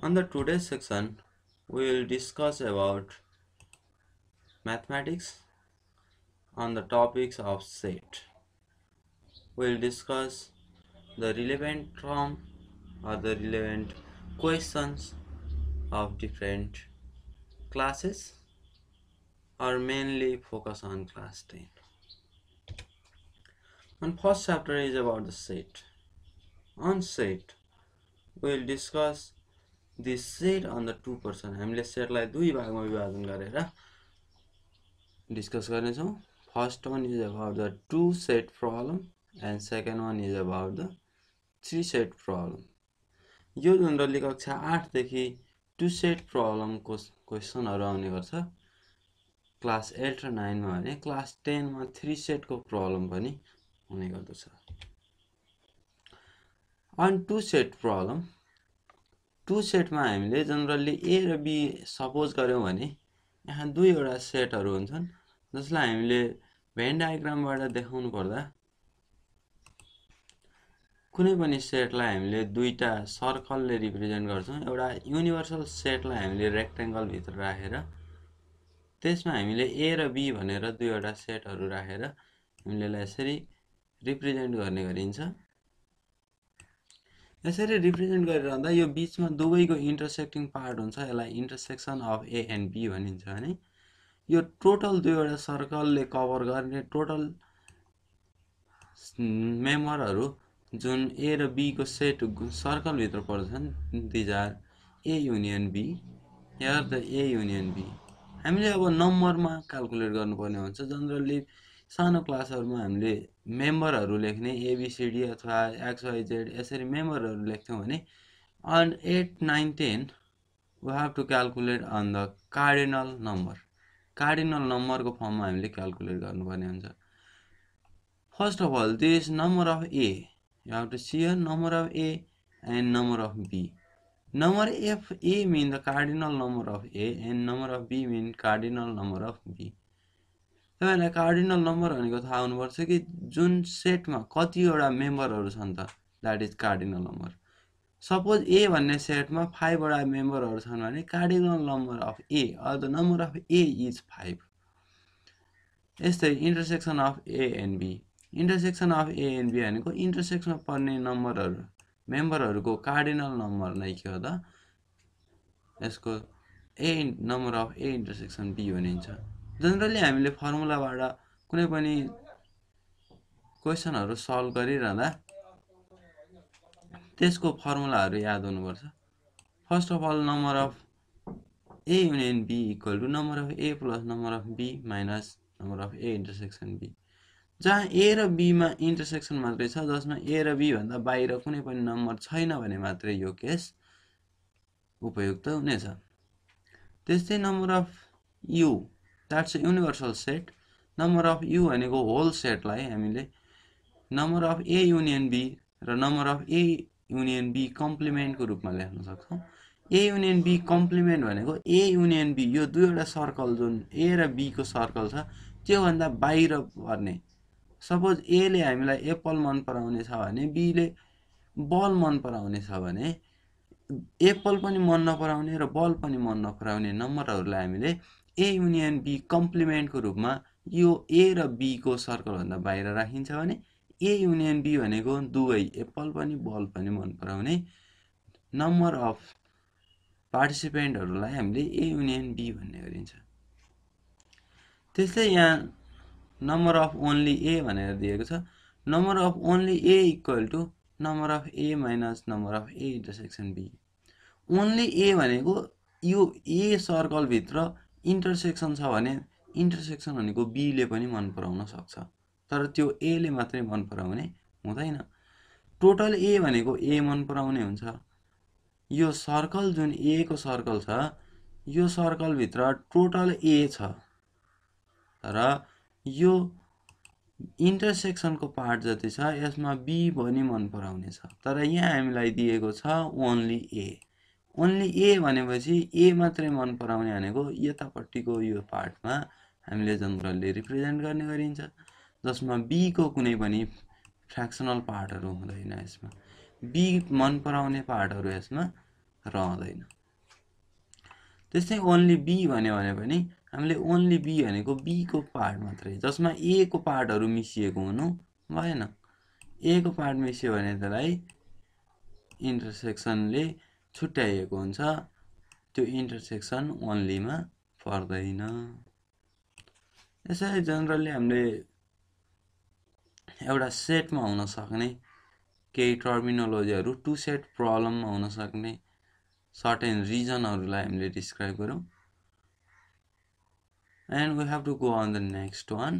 On the today's section, we will discuss about mathematics on the topics of set. We will discuss the relevant term or the relevant questions of different classes, or mainly focus on class 10. And first chapter is about the set. On set, we will discuss the set on the 2%. हामीले सेटलाई दुई भागमा विभाजन गरेर discuss गर्नेछौँ. First one is about the 2 set problem and second one is about the 3 set problem. यो generally कक्षा 8 देखि 2 set problem को क्वेशनहरु आउने गर्छ. क्लास 8 र 9 मा भने क्लास 10 मा 3 set को प्रब्लम पनि हुने गर्दछ. On 2 set problem, 2 set मा हामीले जनरली A र B सपोज गर्यौं भने यहाँ दुईवटा सेटहरु हुन्छन् जसलाई हामीले भेन डायग्रामबाट देखाउनु पर्दा कुनै पनि सेटलाई हामीले दुईटा सर्कलले रिप्रेजेन्ट गर्छौं. एउटा युनिभर्सल सेटलाई हामीले रेक्टेंगल भित्र राखेर त्यसमा हामीले A र B भनेर दुईवटा सेटहरु राखेर हामीले यसरी रिप्रेजेन्ट गर्ने गरिन्छ. यसरी रिप्रेजेन्ट गरिरहँदा यो बीचमा दुवैको इन्टरसेक्टिङ पार्ट हुन्छ. यसलाई intersection of A and B भनिन्छ भने यो टोटल दुईवटा सर्कलले कभर गर्ने टोटल मेम्बरहरु जुन A र B को सेट सर्कल भित्र पर्छन् these are A union B. Here the A union B. हामीले अब नम्बरमा क्याल्कुलेट गर्नुपर्ने हुन्छ. जनरली सानो क्लासहरुमा हामीले मेम्बरहरु लेख्ने ABCD अथवा XYZ यसरी मेम्बरहरु लेख्थ्यौं भने on 8 9 10 we have to calculate on the cardinal number. Cardinal number को फर्ममा हामीले क्याल्कुलेट गर्नुपर्ने हुन्छ. First of all, this number of A, you have to see a number of A and number of B. Number of A mean the cardinal number of A and number of B mean cardinal number of B. तपाईलाई cardinal number भनेको थाहा हुनुपर्छ कि जुन सेटमा कतिवटा मेम्बरहरु छन् त, that is cardinal number. Suppose A भन्ने सेटमा 5 वटा मेम्बरहरु छन् भने cardinal number of A or the number of A is 5. यस्तै intersection of A and B. Intersection of A and B भनेको इन्टरसेक्सनमा पर्ने नम्बरहरु मेम्बरहरुको कार्डिनल नम्बर नै के हो त, यसको A number of A intersection B भनिन्छ. जनरली हामीले फर्मुलाबाट कुनै पनि क्वेशनहरु सल्भ गरिरहँदा त्यसको फर्मुलाहरु याद हुनुपर्छ. First of all number of A union B equal to number of A plus number of B minus number of A intersection B. जहाँ A र B मा इन्टरसेक्सन मात्रै छ, जसमा A र B भन्दा बाहिर कुनै पनि नम्बर छैन भने मात्रै यो केस उपयुक्त हुनेछ. त्यस्तै number of U, that's a universal set. Number of U भनेको होल सेटलाई हामीले number of A union B र number of A union B complement को रूपमा लेख्न सक्छौं. A युनियन B कम्प्लिमेन्ट भनेको A युनियन B यो दुईवटा सर्कल जुन A र B को सर्कल छ त्यो भन्दा बाहिर पर्ने. सपोज A ले हामीलाई एप्पल मन पराउने छ भने B ले बल मन पराउने छ भने एप्पल पनि मन नपराउने र बल पनि मन नपराउने नम्बरहरुलाई हामीले A युनियन B कम्प्लिमेन्ट को रूपमा यो A र B को सर्कल भन्दा बाहिर राखिन्छ भने A युनियन B भनेको दुवै एप्पल पनि बल पनि मन पराउने नम्बर अफ पार्टिसिपेन्टहरुलाई हामीले A युनियन B भन्ने गरिन्छ. त्यसै यहाँ नम्बर अफ ओन्ली A भनेर दिएको छ. Number of only A equal to number of A minus number of A intersection B. Only A भनेको यो A सर्कल भित्र इन्टरसेक्सन छ भने इन्टरसेक्सन भनेको B ले पनि मन पराउन सक्छ, तर त्यो A ले मात्रै मन पराउने हुँदैन. टोटल A भनेको A मन पराउने हुन्छ. यो सर्कल जुन A को सर्कल छ यो सर्कल भित्र टोटल A छ, तर यो इन्टरसेक्सन को पार्ट जति छ यसमा B पनि मन पराउने छ. तर यहाँ हामीलाई दिएको छ ओन्ली A. ओन्ली A भनेपछि A मात्रै मन पराउने भनेको यतापट्टिको यो पार्टमा हामीले जनरली रिप्रेजेन्ट गर्ने गरिन्छ, जसमा B को कुनै पनि फ्र्याक्सनल पार्टहरु हुँदैन. यसमा B मन पराउने पार्टहरु यसमा रहँदैन. त्यस्तै ओन्ली बी भन्यो भने पनि हामीले ओन्ली बी भनेको बी को पार्ट मात्रै, जसमा ए को पार्टहरू मिसिएको हुनु भएन। ए को पार्ट मिसियो भने त्यसलाई इन्टरसेक्सनले छुट्याइएको हुन्छ, त्यो इन्टरसेक्सन ओन्लीमा पर्दैन। यसरी जनरली हामीले एउटा सेटमा हुन सक्ने केही टर्मिनोलोजीहरू टु सेट प्रब्लममा हुन सक्ने सर्टेन रिजनहरूलाई हामीले डिस्क्राइब गरौँ। And we have to go on the next one.